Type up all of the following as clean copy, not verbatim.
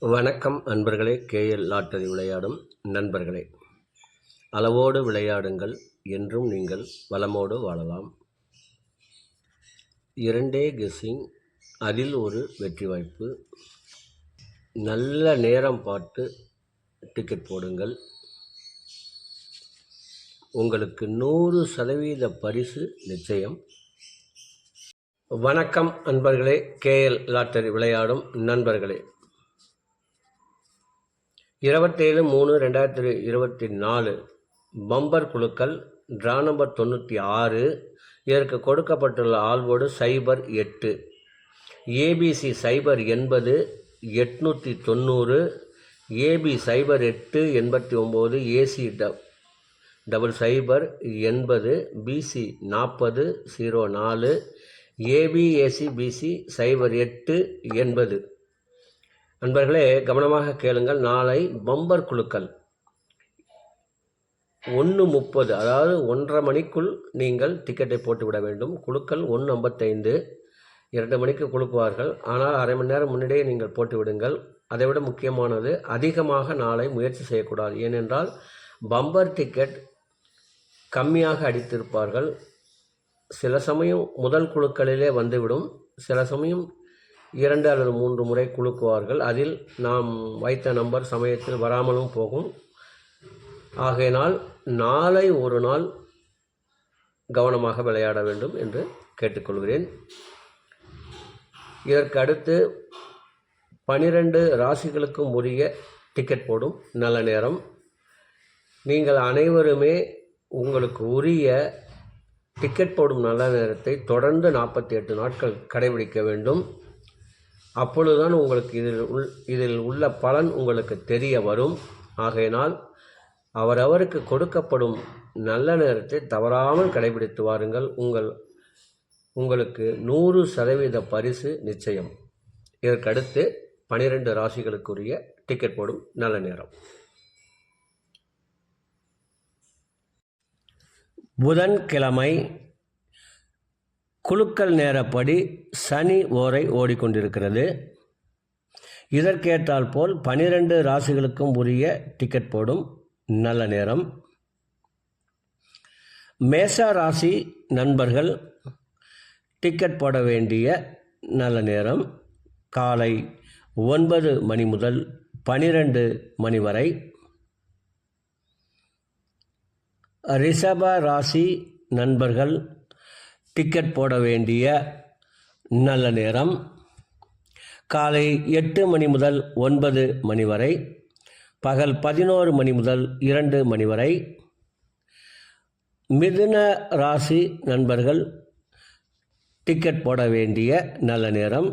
வணக்கம் அன்பர்களே. KL lottery விளையாடும் நண்பர்களே, அளவோடு விளையாடுங்கள், என்றும் நீங்கள் வளமோடு வாழலாம். 2 கெஸ்ஸிங், அதில் ஒரு வெற்றி வாய்ப்பு. நல்ல நேரம் பார்த்து டிக்கெட் போடுங்கள். உங்களுக்கு 100% பரிசு நிச்சயம். வணக்கம் அன்பர்களே, கேஎல் லாட்டரி விளையாடும் நண்பர்களே. 27/3/2024 பம்பர் குழுக்கள் டிரா நம்பர் 96. இதற்கு கொடுக்கப்பட்டுள்ள ஆல்வோடு 08, ABC 080 890, AB 08 89, AC 00 80, BC 40 04, AB AC BC 08 80. நண்பர்களே, கவனமாக கேளுங்கள். நாளை பம்பர் குழுக்கள் 1:30, அதாவது 1:30 மணிக்குள் நீங்கள் டிக்கெட்டை போட்டுவிட வேண்டும். குழுக்கள் 1:55, 2 மணிக்கு குழுக்குவார்கள். ஆனால் அரை மணி நேரம் முன்னாடியே நீங்கள் போட்டுவிடுங்கள். அதைவிட முக்கியமானது, அதிகமாக நாளை முயற்சி செய்யக்கூடாது. ஏனென்றால் பம்பர் டிக்கெட் கம்மியாக அடித்திருப்பார்கள். சில சமயம் முதல் குழுக்களிலே வந்துவிடும். சில சமயம் 2 அல்லது 3 முறை குலுக்குவார்கள். அதில் நாம் வைத்த நம்பர் சமயத்தில் வராமலும் போகும். ஆகையினால் நாளை ஒரு நாள் கவனமாக விளையாட வேண்டும் என்று கேட்டுக்கொள்கிறேன். இதற்கு அடுத்து 12 ராசிகளுக்கும் உரிய டிக்கெட் போடும் நல்ல நேரம். நீங்கள் அனைவருமே உங்களுக்கு உரிய டிக்கெட் போடும் நல்ல நேரத்தை தொடர்ந்து 48 நாட்கள் கடைபிடிக்க வேண்டும். அப்பொழுதுதான் உங்களுக்கு இதில் உள்ள பலன் உங்களுக்கு தெரிய வரும். ஆகையினால் அவரவருக்கு கொடுக்கப்படும் நல்ல நேரத்தை தவறாமல் கடைபிடித்து வாருங்கள். உங்களுக்கு 100% பரிசு நிச்சயம். இதற்கடுத்து 12 ராசிகளுக்குரிய டிக்கெட் போடும் நல்ல நேரம். புதன்கிழமை குழுக்கள் நேரப்படி சனி ஓரை ஓடிக்கொண்டிருக்கிறது. இதற்கேற்றால் போல் 12 ராசிகளுக்கும் உரிய டிக்கெட் போடும் நல்ல நேரம். மேஷ ராசி நண்பர்கள் டிக்கெட் போட வேண்டிய நல்ல நேரம் காலை 9 மணி முதல் 12 மணி வரை. ரிஷப ராசி நண்பர்கள் டிக்கெட் போட வேண்டிய நல்ல நேரம் காலை 8 மணி முதல் 9 மணி வரை, பகல் 11 மணி முதல் 2 மணி வரை. மிதுன ராசி நண்பர்கள் டிக்கெட் போட வேண்டிய நல்ல நேரம்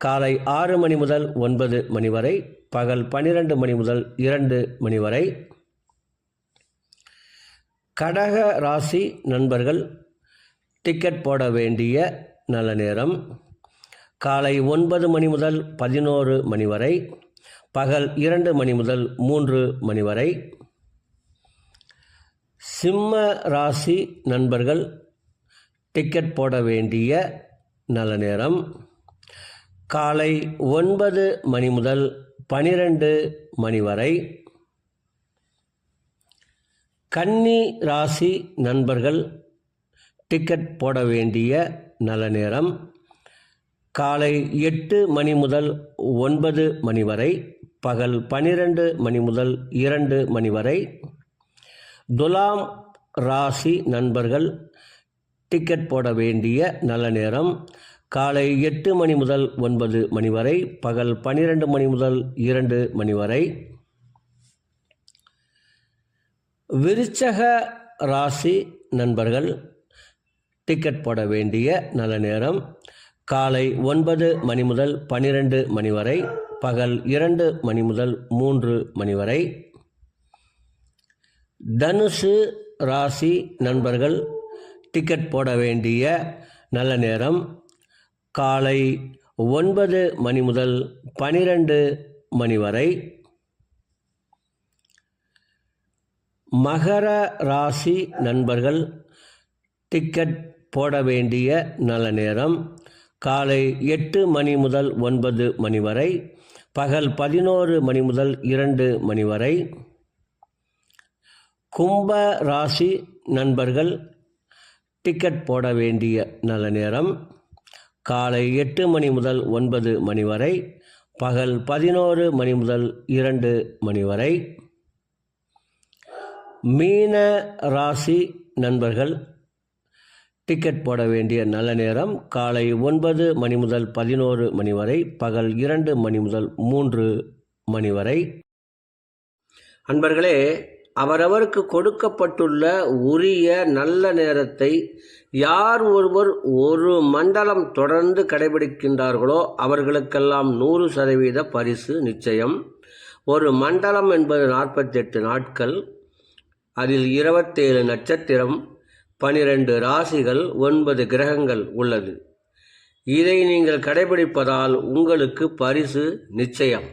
காலை 6 மணி முதல் 9 மணி வரை, பகல் 12 மணி முதல் 2 மணி வரை. கடக ராசி நண்பர்கள் டிக்கெட் போட வேண்டிய நல்ல நேரம் காலை 9 மணி முதல் 11 மணி வரை, பகல் 2 மணி முதல் 3 மணி வரை. சிம்ம ராசி நண்பர்கள் டிக்கெட் போட வேண்டிய நல்ல நேரம் காலை 9 மணி முதல் 12 மணி வரை. கன்னி ராசி நண்பர்கள் டிக்கெட் போட வேண்டிய நல்ல நேரம் காலை 8 மணி முதல் 9 மணி வரை, பகல் 12 மணி முதல் 2 மணி வரை. துலாம் ராசி நண்பர்கள் டிக்கெட் போட வேண்டிய நல்ல நேரம் காலை 8 மணி முதல் 9 மணி வரை, பகல் 12 மணி முதல் 2 மணி வரை. விருச்சக ராசி நண்பர்கள் டிக்கெட் போட வேண்டிய நல்ல நேரம் காலை 9 மணி முதல் 12 மணி வரை, பகல் 2 மணி முதல் 3 மணி வரை. தனுசு ராசி நண்பர்கள் டிக்கெட் போட வேண்டிய நல்ல நேரம் காலை 9 மணி முதல் 12 மணி வரை. மகர ராசி நண்பர்கள் டிக்கெட் போட வேண்டிய நல்ல நேரம் காலை 8 மணி முதல் 9 மணி வரை, பகல் 11 மணி முதல் 2 மணி வரை. கும்ப ராசி நண்பர்கள் டிக்கெட் போட வேண்டிய நல்ல நேரம் காலை 8 மணி முதல் 9 மணி வரை, பகல் 11 மணி முதல் 2 மணி வரை. மீன ராசி நண்பர்கள் டிக்கெட் போட வேண்டிய நல்ல நேரம் காலை 9 மணி முதல் 11 மணி வரை, பகல் 2 மணி முதல் 3 மணி வரை. அன்பர்களே, அவரவருக்கு கொடுக்கப்பட்டுள்ள உரிய நல்ல நேரத்தை யார் ஒருவர் ஒரு மண்டலம் தொடர்ந்து கடைபிடிக்கின்றார்களோ அவர்களுக்கெல்லாம் 100% பரிசு நிச்சயம். ஒரு மண்டலம் என்பது 48 நாட்கள். அதில் 27 நட்சத்திரம், 12 ராசிகள், 9 கிரகங்கள் உள்ளது. இதை நீங்கள் கடைபிடிப்பதால் உங்களுக்கு பரிசு நிச்சயம்.